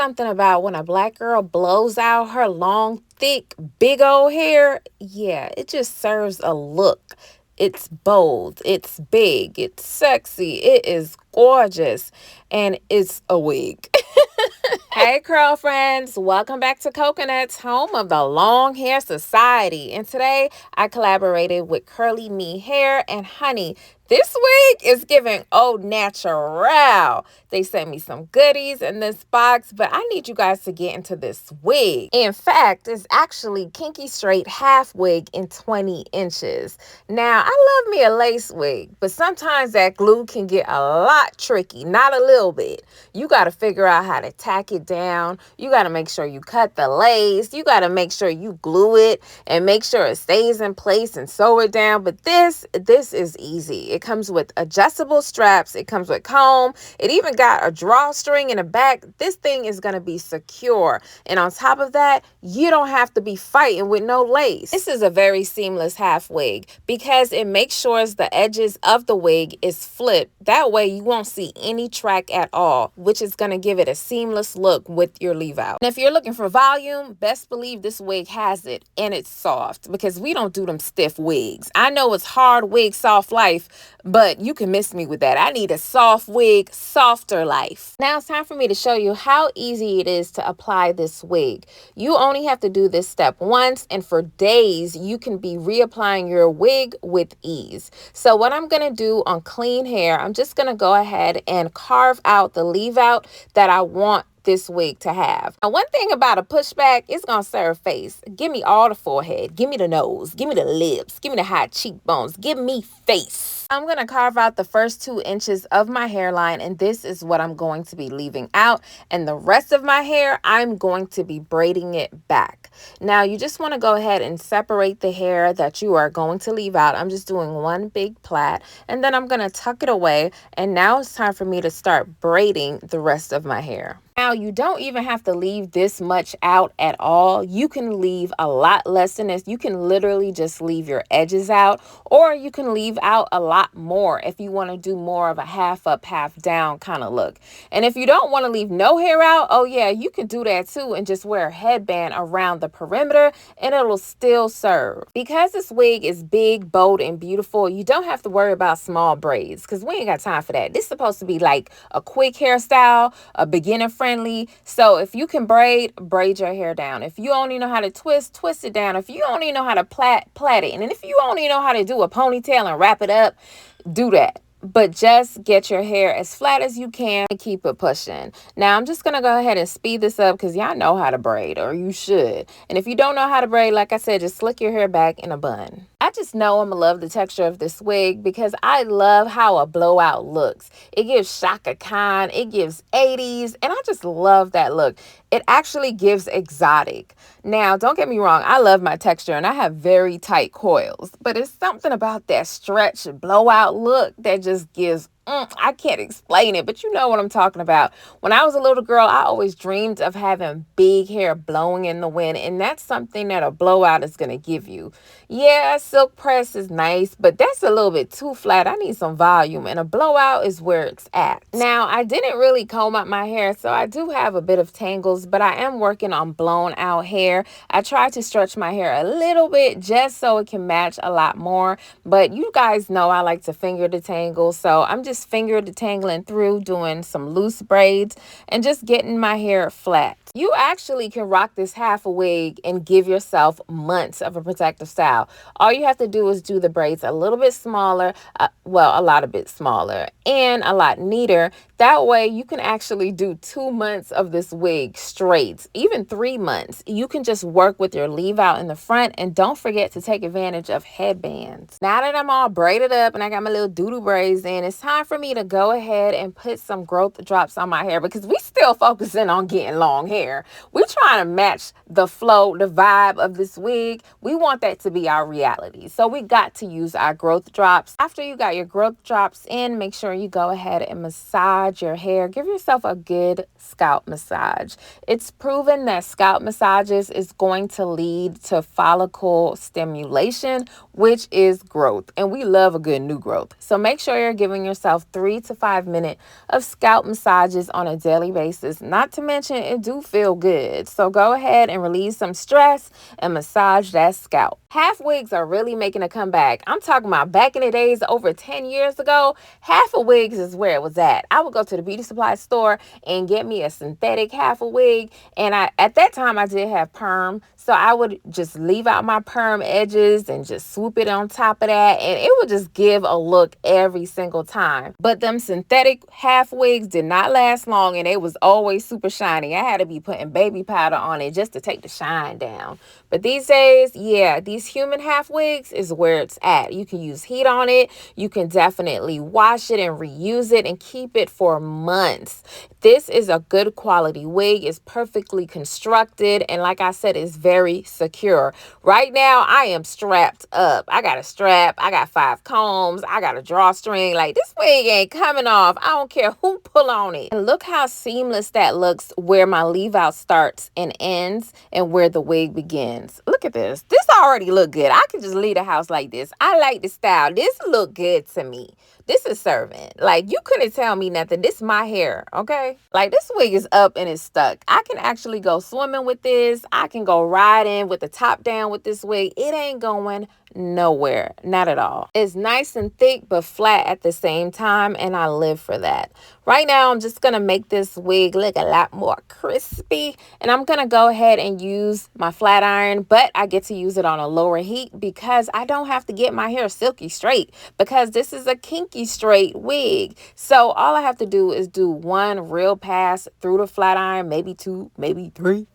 something about when a black girl blows out her long, thick, big old hair. Yeah, it just serves a look. It's bold, it's big, it's sexy, it is gorgeous, and it's a wig. Hey, curl friends, welcome back to Coconut's home of the Long Hair Society. And today I collaborated with CurlyMe Hair, and honey, this wig is giving au natural. They sent me some goodies in this box, but I need you guys to get into this wig. In fact, it's actually Kinky straight half wig in 20 inches. Now, I love me a lace wig, but sometimes that glue can get a lot tricky, not a little bit. You got to figure out how to tack it down. You got to make sure you cut the lace. You got to make sure you glue it and make sure it stays in place and sew it down. But this is easy. It comes with adjustable straps. It comes with comb. It even got a drawstring in the back. This thing is going to be secure. And on top of that, you don't have to be fighting with no lace. This is a very seamless half wig because it makes sure the edges of the wig is flipped. That way you won't see any track at all, which is going to give it a seamless look with your leave out. And if you're looking for volume, best believe this wig has it, and it's soft because we don't do them stiff wigs. I know it's hard wig, soft life, but you can miss me with that. I need a soft wig, softer life. Now it's time for me to show you how easy it is to apply this wig. You only have to do this step once, and for days you can be reapplying your wig with ease. So what I'm going to do on clean hair, I'm just going to go ahead and carve out the leave out that I want this wig to have. Now, one thing about a pushback, it's gonna serve face. Give me all the forehead, give me the nose, give me the lips, give me the high cheekbones, give me face. I'm gonna carve out the first 2 inches of my hairline, and this is what I'm going to be leaving out, and the rest of my hair I'm going to be braiding it back. Now you just want to go ahead and separate the hair that you are going to leave out. I'm just doing one big plait, and then I'm gonna tuck it away, and now it's time for me to start braiding the rest of my hair. Now, you don't even have to leave this much out at all. You can leave a lot less than this. You can literally just leave your edges out, or you can leave out a lot more if you want to do more of a half up, half down kind of look. And if you don't want to leave no hair out, oh yeah, you can do that too and just wear a headband around the perimeter and it'll still serve. Because this wig is big, bold, and beautiful, you don't have to worry about small braids because we ain't got time for that. This is supposed to be like a quick hairstyle, a beginner friendly. So if you can braid your hair down. If you only know how to twist it down. If you only know how to plait it. And then if you only know how to do a ponytail and wrap it up, do that. But just get your hair as flat as you can and keep it pushing. Now, I'm just going to go ahead and speed this up because y'all know how to braid, or you should. And if you don't know how to braid, like I said, just slick your hair back in a bun. I just know I'm going to love the texture of this wig because I love how a blowout looks. It gives Shaka Khan, it gives 80s, and I just love that look. It actually gives exotic. Now, don't get me wrong, I love my texture and I have very tight coils, but it's something about that stretch blowout look that just gives I can't explain it, but you know what I'm talking about. When I was a little girl, I always dreamed of having big hair blowing in the wind, and that's something that a blowout is going to give you. Yeah, silk press is nice, but that's a little bit too flat. I need some volume, and a blowout is where it's at. Now, I didn't really comb up my hair, so I do have a bit of tangles, but I am working on blown out hair. I tried to stretch my hair a little bit just so it can match a lot more, but you guys know I like to finger detangle, so I'm just finger detangling through, doing some loose braids and just getting my hair flat. You actually can rock this half a wig and give yourself months of a protective style. All you have to do is do the braids a little bit smaller, a lot bit smaller and a lot neater. That way you can actually do 2 months of this wig straight, even 3 months. You can just work with your leave out in the front, and don't forget to take advantage of headbands. Now that I'm all braided up and I got my little doodle braids in, it's time for me to go ahead and put some growth drops on my hair because we still focusing on getting long hair. We're trying to match the flow, the vibe of this wig. We want that to be our reality. So we got to use our growth drops. After you got your growth drops in, make sure you go ahead and massage your hair. Give yourself a good scalp massage. It's proven that scalp massages is going to lead to follicle stimulation, which is growth. And we love a good new growth. So make sure you're giving yourself yourself 3 to 5 minutes of scalp massages on a daily basis. Not to mention, it do feel good. So go ahead and release some stress and massage that scalp. Half wigs are really making a comeback. I'm talking about back in the days, over 10 years ago, half a wigs is where it was at. I would go to the beauty supply store and get me a synthetic half a wig. And at that time, I did have perm. So I would just leave out my perm edges and just swoop it on top of that. And it would just give a look every single time. But them synthetic half wigs did not last long, and it was always super shiny. I had to be putting baby powder on it just to take the shine down. But these days, yeah, these human half wigs is where it's at. You can use heat on it. You can definitely wash it and reuse it and keep it for months. This is a good quality wig. It's perfectly constructed. And like I said, it's very secure. Right now, I am strapped up. I got a strap. I got 5 combs. I got a drawstring. Like, this wig ain't coming off. I don't care who pull on it. And look how seamless that looks where my leave out starts and ends and where the wig begins. Look at this. This already look good. I could just leave the house like this. I like the style. This look good to me. This is serving. Like, you couldn't tell me nothing. This is my hair, okay? Like, this wig is up and it's stuck. I can actually go swimming with this. I can go riding with the top down with this wig. It ain't going nowhere. Not at all. It's nice and thick but flat at the same time, and I live for that. Right now, I'm just going to make this wig look a lot more crispy, and I'm going to go ahead and use my flat iron, but I get to use it on a lower heat because I don't have to get my hair silky straight because this is a kinky straight wig. So all I have to do is do one real pass through the flat iron, maybe 2, maybe 3,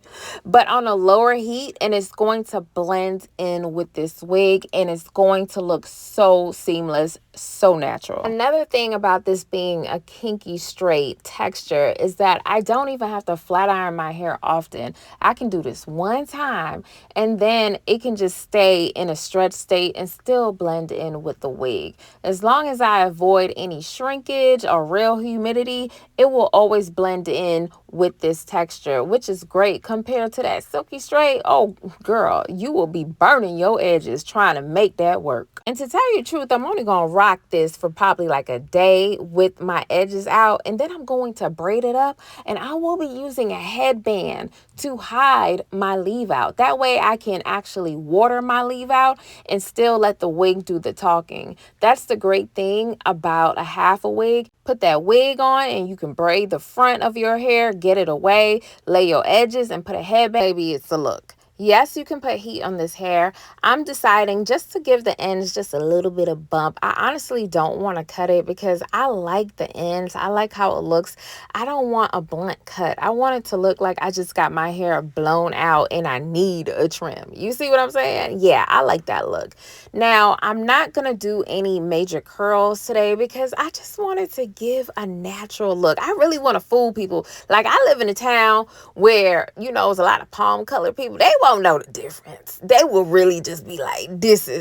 but on a lower heat, and it's going to blend in with this wig, and it's going to look so seamless, so natural. Another thing about this being a kinky straight texture is that I don't even have to flat iron my hair often. I can do this one time, and then it can just stay in a stretch state and still blend in with the wig. As long as I avoid any shrinkage or real humidity, it will always blend in with this texture, which is great compared to that silky straight. Oh girl, you will be burning your edges trying to make that work. And to tell you the truth, I'm only gonna rock this for probably like a day with my edges out, and then I'm going to braid it up, and I will be using a headband to hide my leave out. That way I can actually water my leave out and still let the wig do the talking. That's the great thing about a half a wig. Put that wig on and you can braid the front of your hair, get it away, lay your edges, and put a headband. Baby, it's a look. Yes, you can put heat on this hair. I'm deciding just to give the ends just a little bit of bump. I honestly don't want to cut it because I like the ends. I like how it looks. I don't want a blunt cut. I want it to look like I just got my hair blown out and I need a trim. You see what I'm saying? Yeah, I like that look. Now, I'm not going to do any major curls today because I just wanted to give a natural look. I really want to fool people. Like, I live in a town where, you know, there's a lot of palm colored people. They won't know the difference. They will really just be like,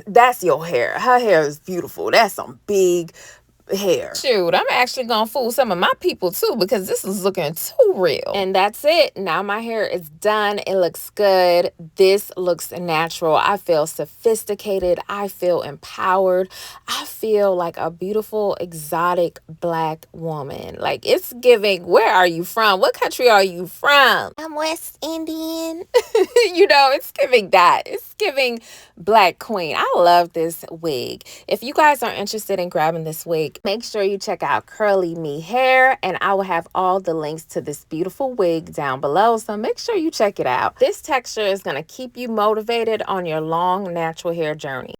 that's your hair. Her hair is beautiful. That's some big hair. Shoot, I'm actually gonna fool some of my people too because this is looking too real. And that's it. Now my hair is done. It looks good. This looks natural. I feel sophisticated. I feel empowered. I feel like a beautiful exotic black woman. Like, it's giving, where are you from? What country are you from? I'm West Indian. You know, it's giving that. It's giving black queen. I love this wig. If you guys are interested in grabbing this wig, make sure you check out CurlyMe Hair, and I will have all the links to this beautiful wig down below, so make sure you check it out. This texture is going to keep you motivated on your long natural hair journey.